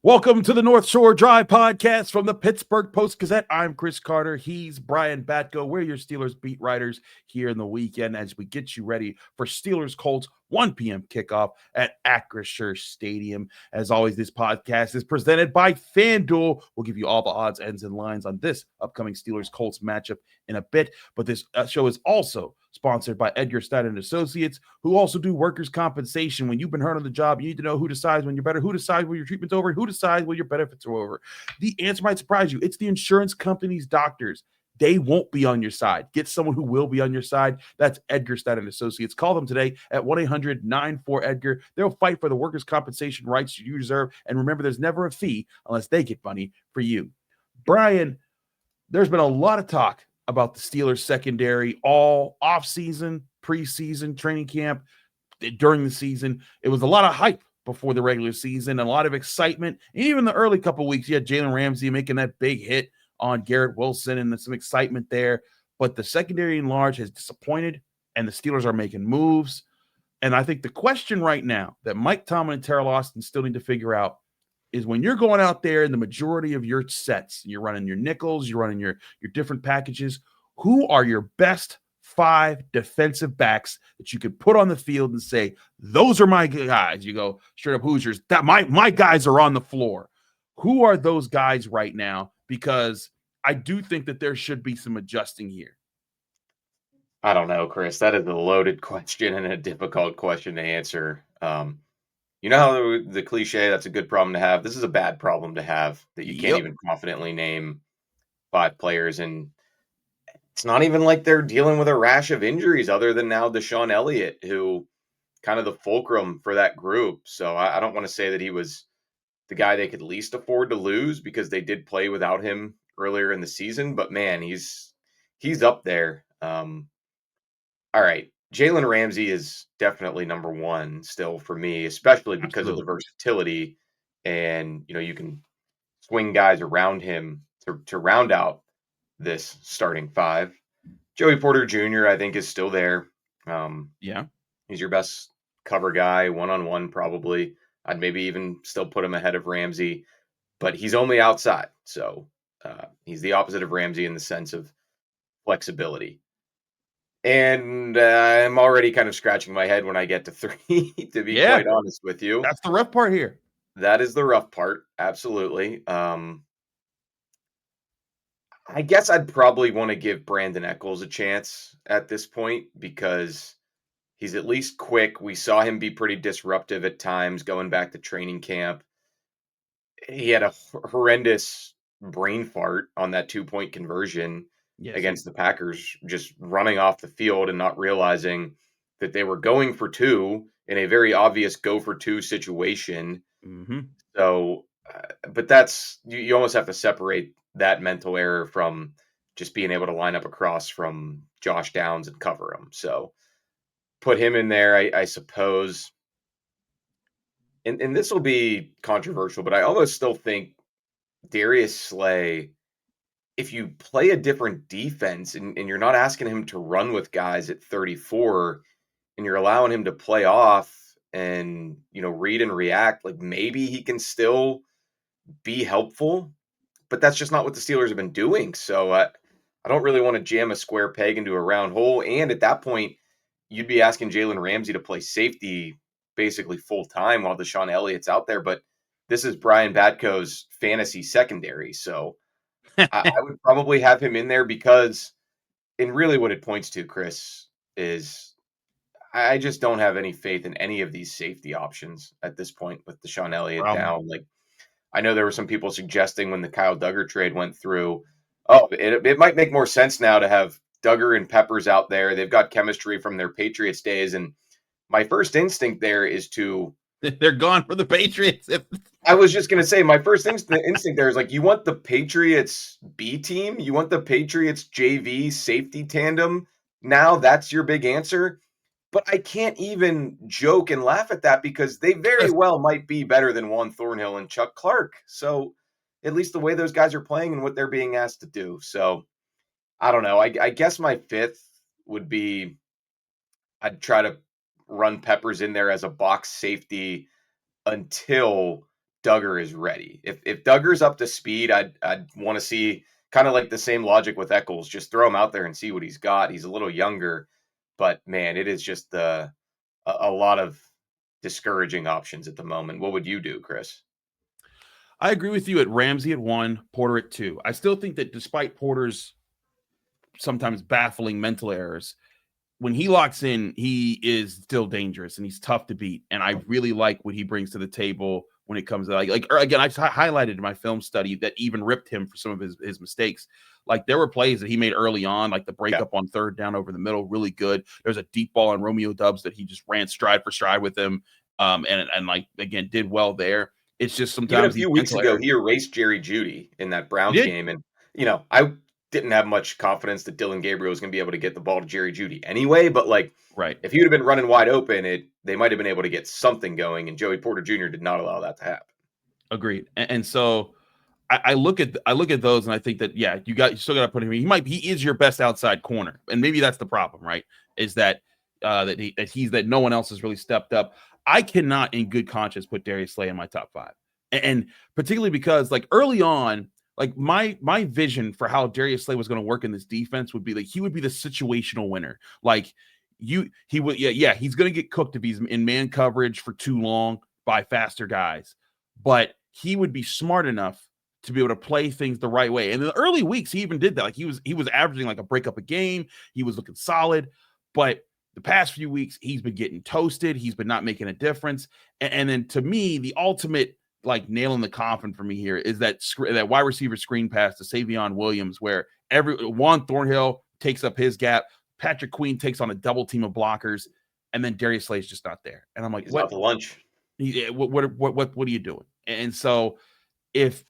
Welcome to the North Shore Drive podcast from the Pittsburgh Post-Gazette. I'm Chris Carter. He's Brian Batko. We're your Steelers beat writers here in the weekend as we get you ready for Steelers-Colts 1 p.m. kickoff at Acrisure Stadium. As always, this podcast is presented by FanDuel. We'll give you all the odds, ends, and lines on this upcoming Steelers-Colts matchup in a bit. But this show is also sponsored by Edgar, Snyder & Associates, who also do workers' compensation. When you've been hurt on the job, you need to know who decides when you're better, who decides when your treatment's over, who decides when your benefits are over. The answer might surprise you. It's the insurance company's doctors. They won't be on your side. Get someone who will be on your side. That's Edgar, Snyder & Associates. Call them today at 1-800-94-EDGAR. They'll fight for the workers' compensation rights you deserve. And remember, there's never a fee unless they get money for you. Brian, there's been a lot of talk about the Steelers secondary all offseason, preseason, training camp, during the season. It was a lot of hype before the regular season, a lot of excitement. And even the early couple of weeks, you had Jalen Ramsey making that big hit on Garrett Wilson and some excitement there. But the secondary in large has disappointed, and the Steelers are making moves. And I think the question right now that Mike Tomlin and Terrell Austin still need to figure out is when you're going out there in the majority of your sets, you're running your nickels, you're running your different packages, who are your best 5 defensive backs that you could put on the field and say, those are my guys? You go straight up Hoosiers, that my guys are on the floor. Who are those guys right now? Because I do think that there should be some adjusting here. I don't know, Chris. That is a loaded question and a difficult question to answer. You know how the cliche, that's a good problem to have. This is a bad problem to have, that you can't even confidently name 5 players. And it's not even like they're dealing with a rash of injuries other than now DeShon Elliott, who kind of the fulcrum for that group. So I don't want to say that he was the guy they could least afford to lose, because they did play without him earlier in the season. But man, he's up there. All right. Jalen Ramsey is definitely number 1 still for me, especially because of the versatility, and you can swing guys around him to round out this starting 5. Joey Porter Jr., I think, is still there. He's your best cover guy, one-on-one probably. I'd maybe even still put him ahead of Ramsey, but he's only outside. So he's the opposite of Ramsey in the sense of flexibility. And I'm already kind of scratching my head when I get to 3, to be quite honest with you. That's the rough part here. That is the rough part. Absolutely. I guess I'd probably want to give Brandin Echols a chance at this point, because he's at least quick. We saw him be pretty disruptive at times going back to training camp. He had a horrendous brain fart on that 2-point conversion against the Packers, just running off the field and not realizing that they were going for 2 in a very obvious go for 2 situation. Mm-hmm. So, but that's, you almost have to separate that mental error from just being able to line up across from Josh Downs and cover him. So put him in there, I suppose. And this will be controversial, but I almost still think Darius Slay, if you play a different defense and you're not asking him to run with guys at 34, and you're allowing him to play off and, read and react, like maybe he can still be helpful, but that's just not what the Steelers have been doing. So I don't really want to jam a square peg into a round hole. And at that point, you'd be asking Jalen Ramsey to play safety basically full time while DeShon Elliott's out there. But this is Brian Batko's fantasy secondary. So I would probably have him in there, because, and really what it points to, Chris, is I just don't have any faith in any of these safety options at this point with DeShon Elliott down. Like, I know there were some people suggesting when the Kyle Duggar trade went through, it might make more sense now to have Duggar and Peppers out there. They've got chemistry from their Patriots days. And my first instinct there is to... They're gone for the Patriots. I was just going to say, my first instinct there is like, you want the Patriots B team? You want the Patriots JV safety tandem? Now that's your big answer? But I can't even joke and laugh at that, because they very well might be better than Juan Thornhill and Chuck Clark. So at least the way those guys are playing and what they're being asked to do. So I don't know. I guess my 5th would be, I'd try to run Peppers in there as a box safety until Duggar is ready. If Duggar's up to speed, I'd want to see kind of like the same logic with Echols. Just throw him out there and see what he's got. He's a little younger, but man, it is just a lot of discouraging options at the moment. What would you do, Chris? I agree with you at Ramsey at 1, Porter at 2. I still think that despite Porter's sometimes baffling mental errors, when he locks in, he is still dangerous and he's tough to beat. And I really like what he brings to the table when it comes to again, I highlighted in my film study that even ripped him for some of his mistakes. Like there were plays that he made early on, like the breakup on third down over the middle, really good. There's a deep ball on Romeo Doubs that he just ran stride for stride with him. And like, again, did well there. It's just sometimes even a few weeks ago, he erased Jerry Jeudy in that Browns game. And, I didn't have much confidence that Dillon Gabriel was going to be able to get the ball to Jerry Jeudy anyway. But right, if he would have been running wide open, they might have been able to get something going. And Joey Porter Jr. did not allow that to happen. Agreed. And so I look at those and I think that, yeah, you still got to put him in. He is your best outside corner. And maybe that's the problem, right? Is that that no one else has really stepped up. I cannot in good conscience put Darius Slay in my top 5. And particularly because early on, my vision for how Darius Slay was going to work in this defense would be he would be the situational winner. He's going to get cooked if he's in man coverage for too long by faster guys, but he would be smart enough to be able to play things the right way. And in the early weeks, he even did that. He was averaging a breakup a game. He was looking solid, but the past few weeks, he's been getting toasted. He's been not making a difference. And then to me, the ultimate nail in the coffin for me here is that wide receiver screen pass to Savion Williams, where Juan Thornhill takes up his gap, Patrick Queen takes on a double team of blockers, and then Darius Slay's just not there. And I'm like, he's out to lunch. What are you doing? And so it'd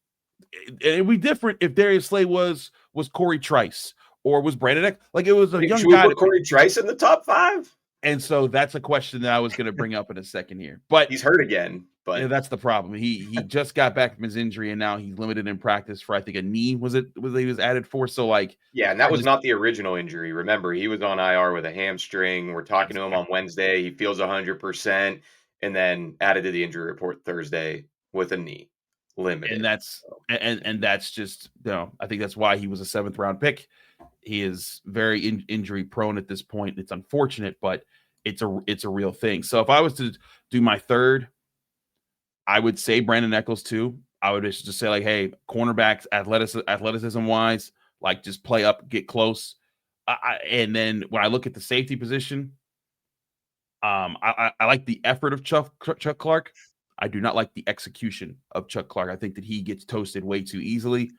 be different if Darius Slay was Corey Trice or was Brandin Echols. It was a young guy. Put Corey Trice in the top 5? And so that's a question that I was going to bring up in a second here. But he's hurt again. But that's the problem. He just got back from his injury, and now he's limited in practice for, I think, a knee. He was added for? So and that was not the original injury. Remember, he was on IR with a hamstring. We're talking to him on Wednesday. He feels 100%, and then added to the injury report Thursday with a knee, limited. And that's just I think that's why he was a 7th round pick. He is very injury prone at this point. It's unfortunate, but it's a real thing. So if I was to do my third, I would say Brandin Echols too. I would just say hey, cornerbacks, athleticism wise, just play up, get close. And then when I look at the safety position, I like the effort of Chuck Clark. I do not like the execution of Chuck Clark. I think that he gets toasted way too easily.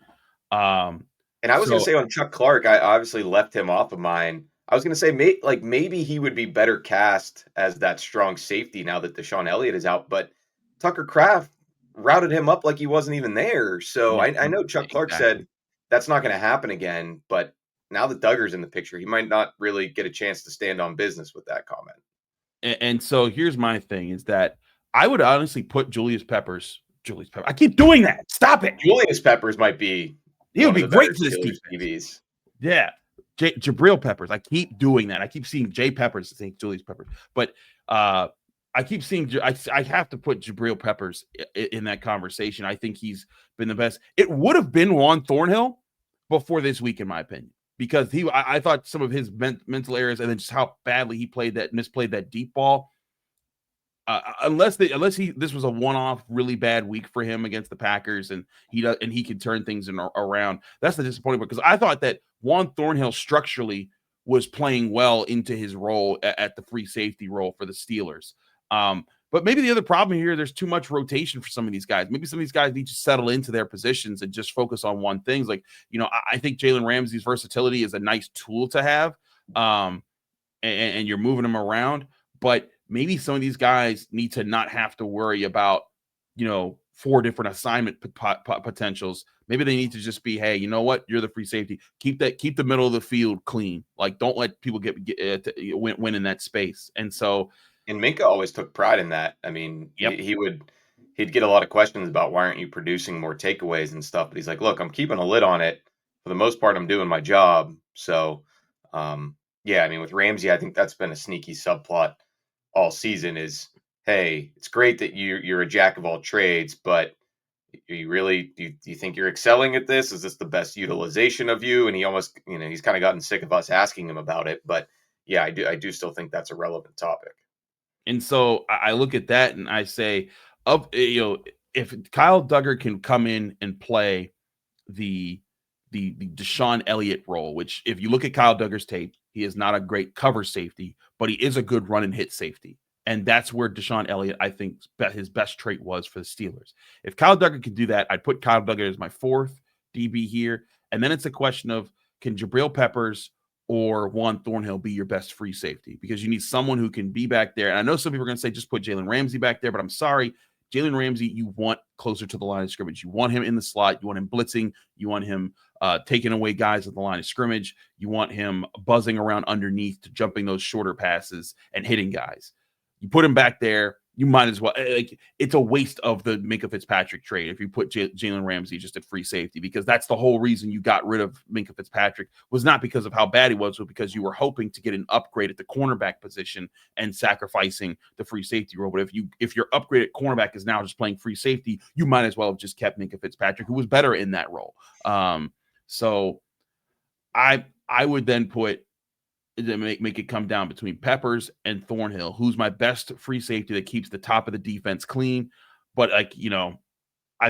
And I was going to say on Chuck Clark, I obviously left him off of mine. I was going to say maybe he would be better cast as that strong safety now that DeShon Elliott is out, but Tucker Kraft routed him up like he wasn't even there. So I know Chuck Clark said that's not going to happen again, but now that Duggar's in the picture, he might not really get a chance to stand on business with that comment. And so here's my thing is that I would honestly put Julius Peppers. I keep doing that. Stop it. Julius Peppers might be. He would be great for this Steelers defense. DBs. Yeah. Jabrill Peppers. I keep doing that. I keep seeing Jay Peppers saying Julius Peppers. But I keep seeing I have to put Jabrill Peppers in that conversation. I think he's been the best. It would have been Juan Thornhill before this week, in my opinion, because I thought some of his mental errors and then just how badly he misplayed that deep ball. Unless this was a one-off really bad week for him against the Packers and he can turn things around. That's the disappointing part, because I thought that Juan Thornhill structurally was playing well into his role at the free safety role for the Steelers. But maybe the other problem here, there's too much rotation for some of these guys. Maybe some of these guys need to settle into their positions and just focus on one thing. I think Jalen Ramsey's versatility is a nice tool to have. And you're moving them around, but maybe some of these guys need to not have to worry about, 4 different assignment potentials. Maybe they need to just be, hey, you know what? You're the free safety. Keep the middle of the field clean. Don't let people win in that space. And so, and Minka always took pride in that. I mean, he'd get a lot of questions about why aren't you producing more takeaways and stuff. But he's like, look, I'm keeping a lid on it. For the most part, I'm doing my job. So, with Ramsey, I think that's been a sneaky subplot all season is, hey, it's great that you're a jack of all trades, but do you think you're excelling at this? Is this the best utilization of you? And he almost, he's kind of gotten sick of us asking him about it. But yeah, I do still think that's a relevant topic. And so I look at that and I say, if Kyle Duggar can come in and play the DeShon Elliott role, which if you look at Kyle Duggar's tape, he is not a great cover safety, but he is a good run and hit safety. And that's where DeShon Elliott, I think, his best trait was for the Steelers. If Kyle Duggar could do that, I'd put Kyle Duggar as my fourth DB here. And then it's a question of, can Jabrill Peppers or Juan Thornhill be your best free safety? Because you need someone who can be back there. And I know some people are going to say, just put Jalen Ramsey back there, but I'm sorry. Jalen Ramsey, you want closer to the line of scrimmage. You want him in the slot. You want him blitzing. You want him taking away guys at the line of scrimmage. You want him buzzing around underneath to jumping those shorter passes and hitting guys. You put him back there, you might as well. It's a waste of the Minkah Fitzpatrick trade if you put Jalen Ramsey just at free safety, because that's the whole reason you got rid of Minkah Fitzpatrick, was not because of how bad he was, but because you were hoping to get an upgrade at the cornerback position and sacrificing the free safety role. But if your upgraded cornerback is now just playing free safety, you might as well have just kept Minkah Fitzpatrick, who was better in that role. So I would then put to make it come down between Peppers and Thornhill, who's my best free safety that keeps the top of the defense clean. But I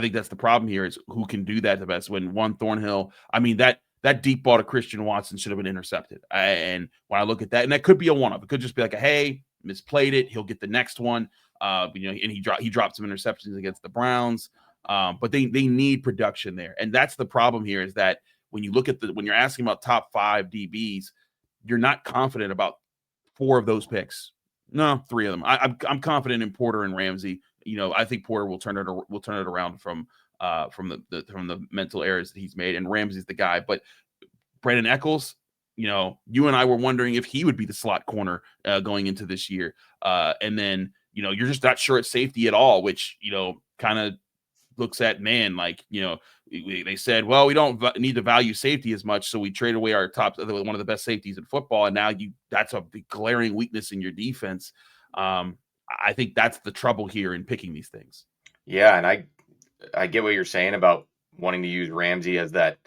think that's the problem here, is who can do that the best. When Juan Thornhill, I mean, that deep ball to Christian Watson should have been intercepted. And when I look at that, and that could be a one-up. It could just be like hey, misplayed it. He'll get the next one. And he dropped some interceptions against the Browns. But they need production there. And that's the problem here, is that when you look at when you're asking about top 5 DBs, you're not confident about 4 of those picks. No, 3 of them. I'm confident in Porter and Ramsey. I think Porter will turn it around from the mental errors that he's made, and Ramsey's the guy. But Brandin Echols, you and I were wondering if he would be the slot corner going into this year, and then you're just not sure at safety at all, which kind of looks at they said, well, we don't need to value safety as much, so we trade away our one of the best safeties in football, and now that's a glaring weakness in your defense. I think that's the trouble here in picking these things. Yeah, and I get what you're saying about wanting to use Ramsey as that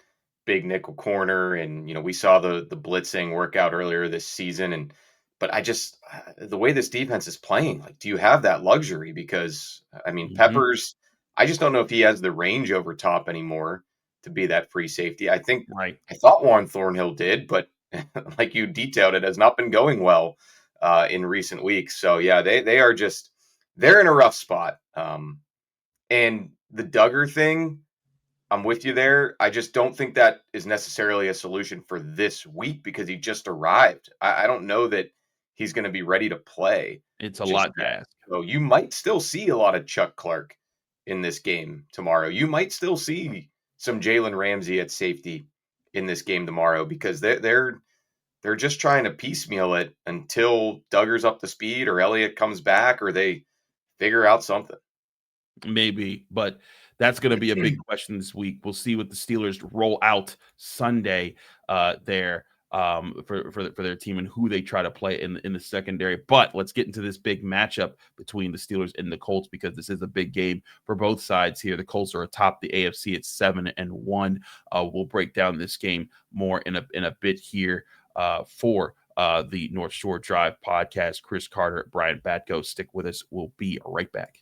big nickel corner, and we saw the blitzing workout earlier this season, but I just the way this defense is playing, do you have that luxury? Because Peppers, I just don't know if he has the range over top anymore to be that free safety. I think right. I thought Juan Thornhill did, but like you detailed, it has not been going well in recent weeks. So yeah, they're in a rough spot. And the Duggar thing, I'm with you there. I just don't think that is necessarily a solution for this week, because he just arrived. I don't know that he's going to be ready to play. It's a lot to ask. So you might still see a lot of Chuck Clark in this game tomorrow. You might still see some Jalen Ramsey at safety in this game tomorrow, because they're just trying to piecemeal it until Duggar's up to speed or Elliott comes back or they figure out something. Maybe, but that's going to be a big question this week. We'll see what the Steelers roll out Sunday there for their team and who they try to play in the secondary. But let's get into this big matchup between the Steelers and the Colts, because this is a big game for both sides here. The Colts are atop the AFC at 7-1. We'll break down this game more in a bit here for the North Shore Drive podcast. Chris Carter, Brian Batko, stick with us. We'll be right back.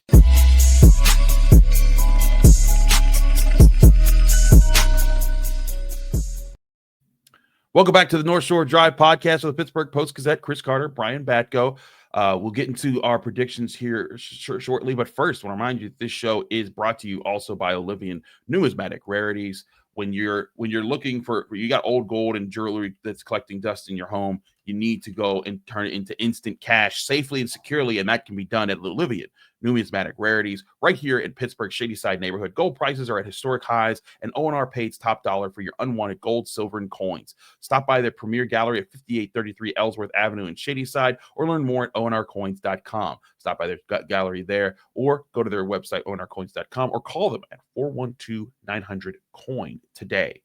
Welcome back to the North Shore Drive podcast of the Pittsburgh Post-Gazette. Chris Carter, Brian Batko. We'll get into our predictions here shortly, but first, I want to remind you that this show is brought to you also by Olivian Numismatic Rarities. When you're looking for, you got old gold and jewelry that's collecting dust in your home, you need to go and turn it into instant cash safely and securely, and that can be done at Olivian Numismatic Rarities right here in Pittsburgh's Shadyside neighborhood. Gold prices are at historic highs, and O&R pays top dollar for your unwanted gold, silver, and coins. Stop by their premier gallery at 5833 Ellsworth Avenue in Shadyside, or learn more at onrcoins.com. Stop by their gallery there, or go to their website, onrcoins.com, or call them at 412-900-COIN today.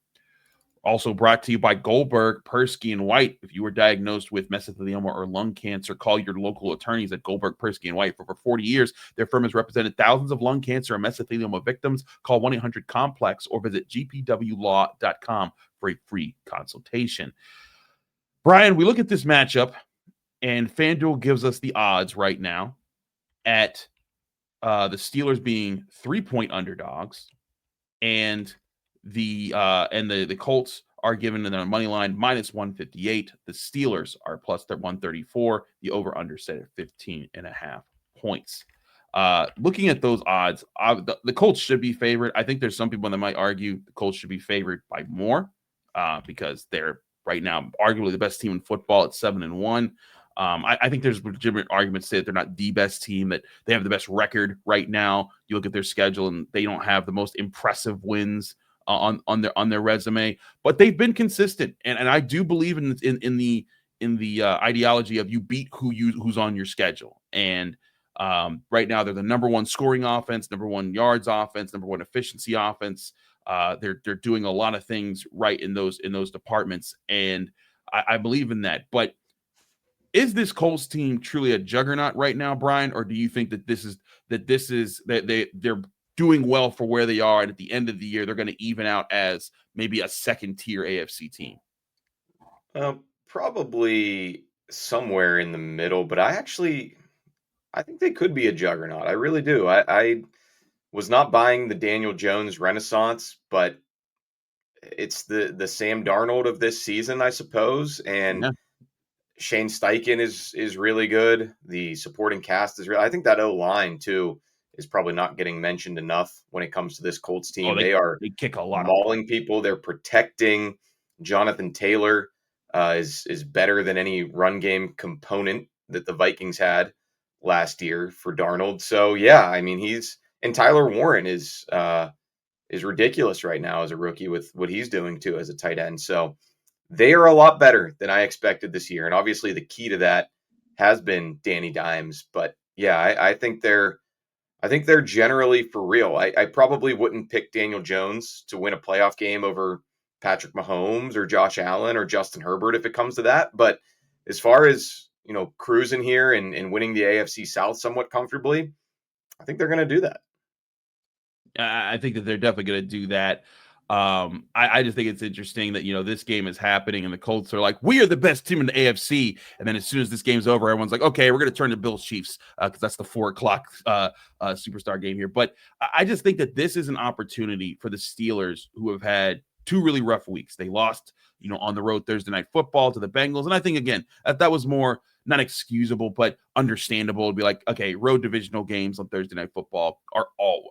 Also brought to you by Goldberg, Persky, and White. If you were diagnosed with mesothelioma or lung cancer, call your local attorneys at Goldberg, Persky, and White. For over 40 years, their firm has represented thousands of lung cancer and mesothelioma victims. Call 1-800-COMPLEX or visit gpwlaw.com for a free consultation. Brian, we look at this matchup, and FanDuel gives us the odds right now at the Steelers being 3-point underdogs, and the Colts are given in their money line -158. The Steelers are plus 134. The over-under set at 15.5 points. Looking at those odds, the Colts should be favored. I think there's some people that might argue the Colts should be favored by more because they're right now arguably the best team in football at 7-1. I think there's legitimate arguments to say that they're not the best team, that they have the best record right now. You look at their schedule and they don't have the most impressive wins on their resume, but they've been consistent. And I do believe in the ideology of you beat who's on your schedule. And right now they're the number one scoring offense, number one yards offense, number one efficiency offense. They're doing a lot of things right in those departments, and I believe in that. But is this Colts team truly a juggernaut right now, Brian, or do you think that they're doing well for where they are, and at the end of the year they're going to even out as maybe a second-tier AFC team? Probably somewhere in the middle, but I think they could be a juggernaut. I really do. I was not buying the Daniel Jones renaissance, but it's the Sam Darnold of this season, I suppose, and Yeah. Shane Steichen is really good. The supporting cast is real. I think that O-line too is probably not getting mentioned enough when it comes to this Colts team. They kick a lot mauling people. They're protecting. Jonathan Taylor is better than any run game component that the Vikings had last year for Darnold. So yeah, I mean and Tyler Warren is ridiculous right now as a rookie with what he's doing too as a tight end. So they are a lot better than I expected this year. And obviously the key to that has been Danny Dimes. But yeah, I think they're generally for real. I probably wouldn't pick Daniel Jones to win a playoff game over Patrick Mahomes or Josh Allen or Justin Herbert if it comes to that. But as far as, cruising here and winning the AFC South somewhat comfortably, I think they're going to do that. I think that they're definitely going to do that. I just think it's interesting that, this game is happening and the Colts are like, we are the best team in the AFC. And then as soon as this game's over, everyone's like, okay, we're going to turn to Bills Chiefs because that's the 4:00 superstar game here. But I just think that this is an opportunity for the Steelers, who have had two really rough weeks. They lost, on the road Thursday Night Football to the Bengals. And I think, again, that was more not excusable, but understandable. It'd be like, okay, road divisional games on Thursday Night Football are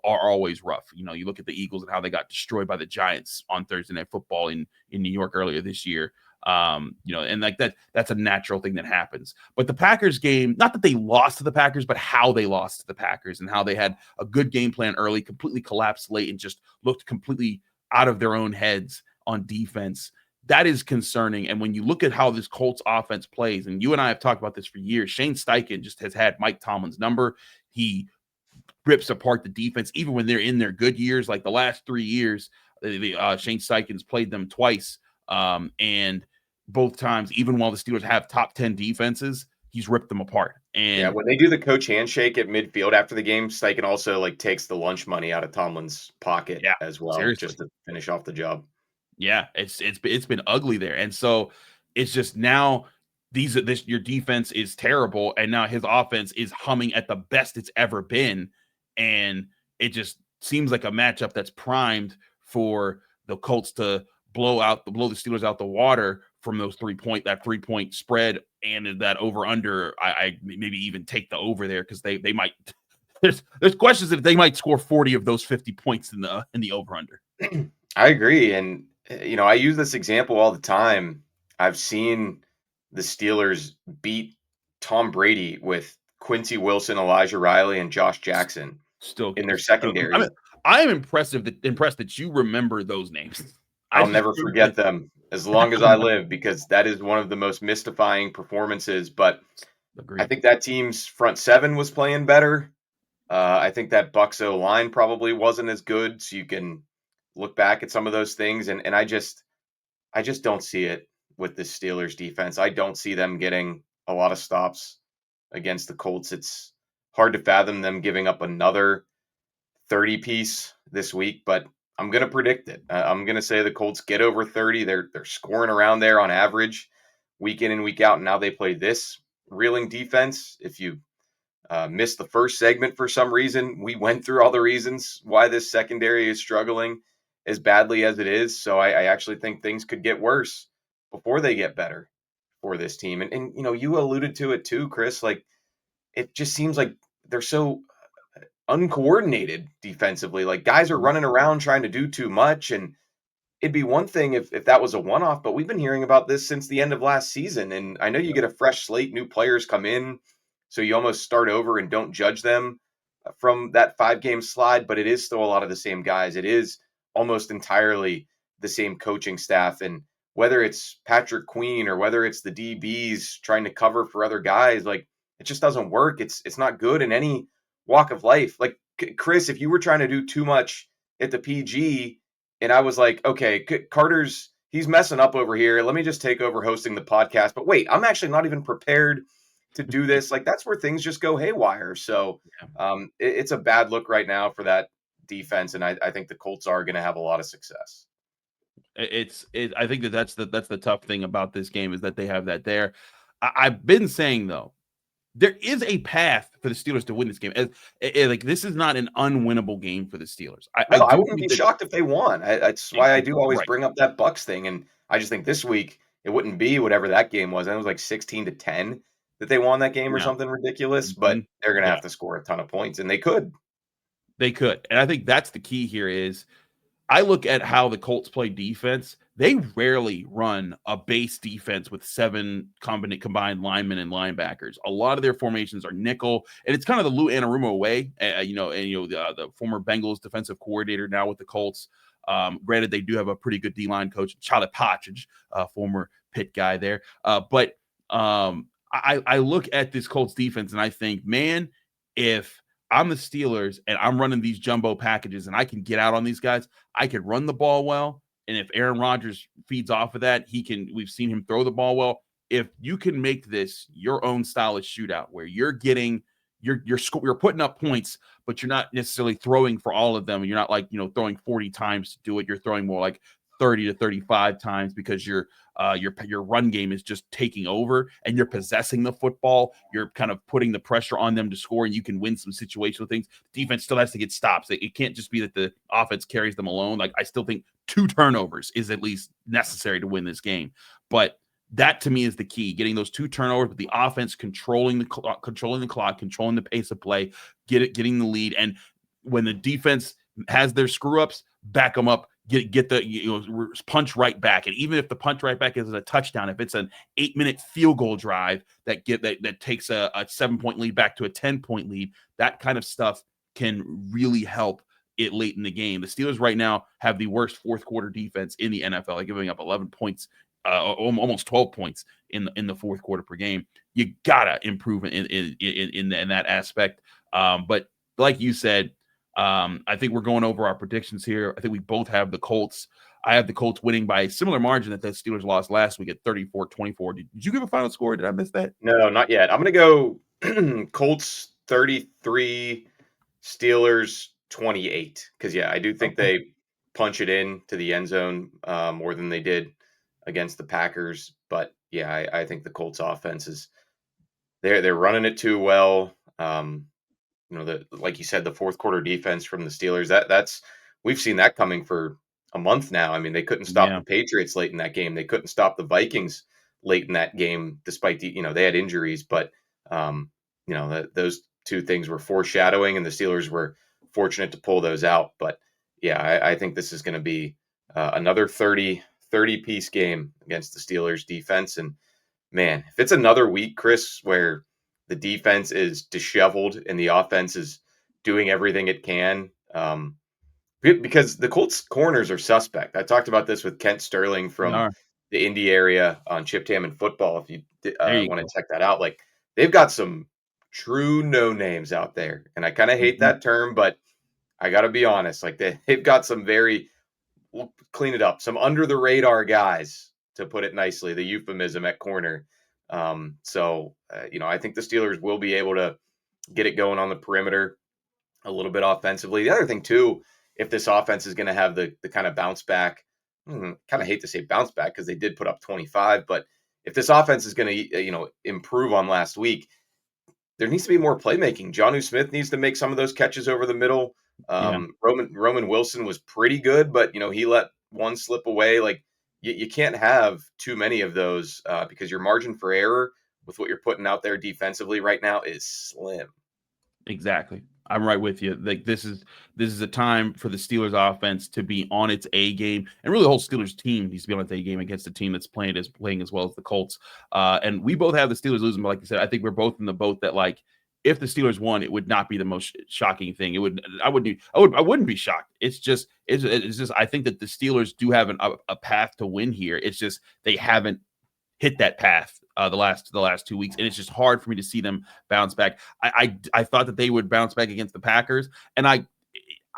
always rough. You look at the Eagles and how they got destroyed by the Giants on Thursday Night Football in New York earlier this year. And like that's a natural thing that happens. But the Packers game, not that they lost to the Packers, but how they lost to the Packers and how they had a good game plan early, completely collapsed late, and just looked completely out of their own heads on defense. That is concerning. And when you look at how this Colts offense plays, and you and I have talked about this for years, Shane Steichen just has had Mike Tomlin's number. He rips apart the defense, even when they're in their good years. Like the last 3 years, Shane Steichen's played them twice. And both times, even while the Steelers have top 10 defenses, he's ripped them apart. And yeah, when they do the coach handshake at midfield after the game, Steichen also takes the lunch money out of Tomlin's pocket as well, seriously, just to finish off the job. Yeah, it's been ugly there. And so it's just now your defense is terrible, and now his offense is humming at the best it's ever been. And it just seems like a matchup that's primed for the Colts to blow the Steelers out the water from those 3-point spread and that over under. I maybe even take the over there because they might there's questions that they might score 40 of those 50 points in the over under. I agree. And I use this example all the time. I've seen the Steelers beat Tom Brady with Quincy Wilson, Elijah Riley, and Josh Jackson still in their secondary. I am impressed that you remember those names. I'll never forget them as long as I live, because that is one of the most mystifying performances. But Agreed. I think that team's front seven was playing better. I think that Bucs O-line probably wasn't as good. So you can look back at some of those things. And I just don't see it with the Steelers defense. I don't see them getting a lot of stops against the Colts. It's hard to fathom them giving up another 30 piece this week, but I'm going to predict it. I'm going to say the Colts get over 30. They're scoring around there on average week in and week out. And now they play this reeling defense. If you missed the first segment for some reason, we went through all the reasons why this secondary is struggling as badly as it is. So I actually think things could get worse before they get better for this team. And you know, you alluded to it too, Chris. Like, it just seems like they're so uncoordinated defensively. Like, guys are running around trying to do too much. And it'd be one thing if that was a one-off, but we've been hearing about this since the end of last season. And I know you get a fresh slate, new players come in, so you almost start over and don't judge them from that 5-game slide, but it is still a lot of the same guys. It is almost entirely the same coaching staff. And whether it's Patrick Queen or whether it's the DBs trying to cover for other guys, like, it just doesn't work. It's not good in any walk of life. Like, Chris, if you were trying to do too much at the PG, and I was like, okay, he's messing up over here. Let me just take over hosting the podcast. But wait, I'm actually not even prepared to do this. Like, that's where things just go haywire. So it's a bad look right now for that defense. And I think the Colts are going to have a lot of success. I think that's the tough thing about this game, is that they have that there. I've been saying, though, there is a path for the Steelers to win this game. Like, this is not an unwinnable game for the Steelers. I wouldn't be shocked if they won. That's why I do always right. bring up that Bucs thing. And I just think this week it wouldn't be whatever that game was. And it was like 16-10 that they won that game or something ridiculous. But they're going to have to score a ton of points, and they could. They could. And I think that's the key here is, I look at how the Colts play defense. They rarely run a base defense with 7 combined linemen and linebackers. A lot of their formations are nickel, and it's kind of the Lou Anarumo way. The former Bengals defensive coordinator, now with the Colts. Granted, they do have a pretty good D-line coach, Charlie Partridge, former Pitt guy there. But I look at this Colts defense and I think, man, if I'm the Steelers and I'm running these jumbo packages and I can get out on these guys, I could run the ball well. And if Aaron Rodgers feeds off of that, we've seen him throw the ball well. If you can make this your own style of shootout where you're putting up points, but you're not necessarily throwing for all of them. And you're not like, throwing 40 times to do it. You're throwing more like 30 to 35 times because your run game is just taking over and you're possessing the football. You're kind of putting the pressure on them to score, and you can win some situational things. Defense still has to get stops. It can't just be that the offense carries them alone. Like, I still think 2 turnovers is at least necessary to win this game. But that to me is the key, getting those 2 turnovers, with the offense controlling the clock, controlling the pace of play, getting the lead. And when the defense has their screw ups, back them up. Get the punch right back. And even if the punch right back is a touchdown, if it's an 8-minute field goal drive that takes a 7-point lead back to a 10-point lead, that kind of stuff can really help it late in the game. The Steelers right now have the worst fourth quarter defense in the NFL, like giving up 11 points, almost 12 points in the fourth quarter per game. You gotta improve in that aspect. But like you said, I think we're going over our predictions here. I think we both have the Colts. I have the Colts winning by a similar margin that the Steelers lost last week at 34-24. Did you give a final score? Did I miss that? No, not yet. I'm going to go Colts 33, Steelers 28. Because, I do think they punch it in to the end zone more than they did against the Packers. But, I think the Colts offense is they're running it too well. Like you said, the fourth quarter defense from the Steelers, that's we've seen that coming for a month now. I mean, they couldn't stop the Patriots late in that game. They couldn't stop the Vikings late in that game, despite they had injuries. But those 2 things were foreshadowing, and the Steelers were fortunate to pull those out. But I think this is going to be another 30 piece game against the Steelers defense. And man, if it's another week, Chris, where the defense is disheveled and the offense is doing everything it can, because the Colts corners are suspect. I talked about this with Kent Sterling from the Indy area on Chip Tam and Football. If you want to check that out, like, they've got some true no names out there, and I kind of hate that term, but I got to be honest. Like, they've got some very we'll clean it up. Some under the radar guys, to put it nicely, the euphemism at corner. I think the Steelers will be able to get it going on the perimeter a little bit offensively. The other thing too, if this offense is going to have the kind of bounce back, kind of hate to say bounce back because they did put up 25, but if this offense is going to, improve on last week, there needs to be more playmaking. Jonnu Smith needs to make some of those catches over the middle. Roman Wilson was pretty good, but he let one slip away. Like you can't have too many of those because your margin for error with what you're putting out there defensively right now is slim. Exactly. I'm right with you. Like this is a time for the Steelers offense to be on its A game, and really the whole Steelers team needs to be on its A game against a team that's playing as well as the Colts. And we both have the Steelers losing, but like you said, I think we're both in the boat that like if the Steelers won, it would not be the most shocking thing. I wouldn't be shocked. It's just I think that the Steelers do have a path to win here. It's just they haven't hit that path the last 2 weeks, and it's just hard for me to see them bounce back. I thought that they would bounce back against the Packers, and I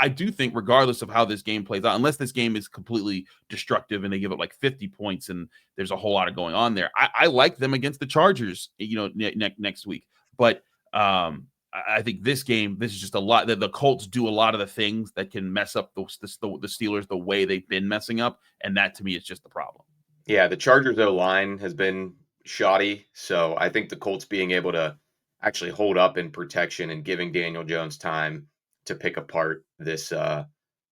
do think regardless of how this game plays out, unless this game is completely destructive and they give up like 50 points and there's a whole lot of going on there, I like them against the Chargers, next week. But I think this is just a lot that the Colts do a lot of the things that can mess up the Steelers the way they've been messing up, and that to me is just the problem. Yeah, the Chargers O-line has been shoddy, so I think the Colts being able to actually hold up in protection and giving Daniel Jones time to pick apart this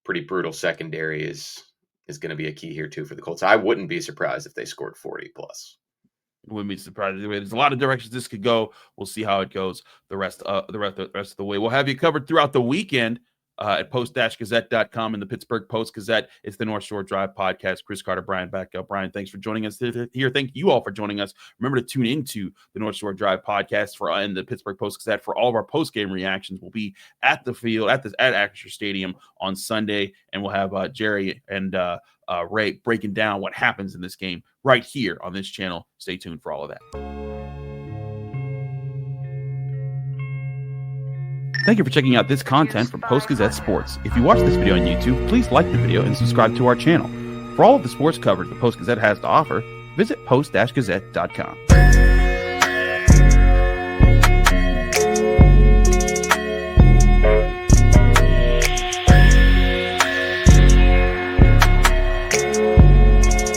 pretty brutal secondary is going to be a key here too for the Colts. I wouldn't be surprised if they scored 40 plus. Wouldn't be surprised. There's a lot of directions this could go. We'll see how it goes the rest of the way. We'll have you covered throughout the weekend at post-gazette.com and the Pittsburgh Post-Gazette. It's the North Shore Drive podcast. Chris Carter, Brian Batko. Brian, thanks for joining us here. Thank you all for joining us. Remember to tune into the North Shore Drive podcast and the Pittsburgh Post-Gazette for all of our post-game reactions. We'll be at the field at Acrisure Stadium on Sunday, and we'll have Jerry and Ray breaking down what happens in this game right here on this channel. Stay tuned for all of that. Thank you for checking out this content from Post-Gazette Sports. If you watch this video on YouTube, please like the video and subscribe to our channel. For all of the sports coverage the Post-Gazette has to offer, visit post-gazette.com.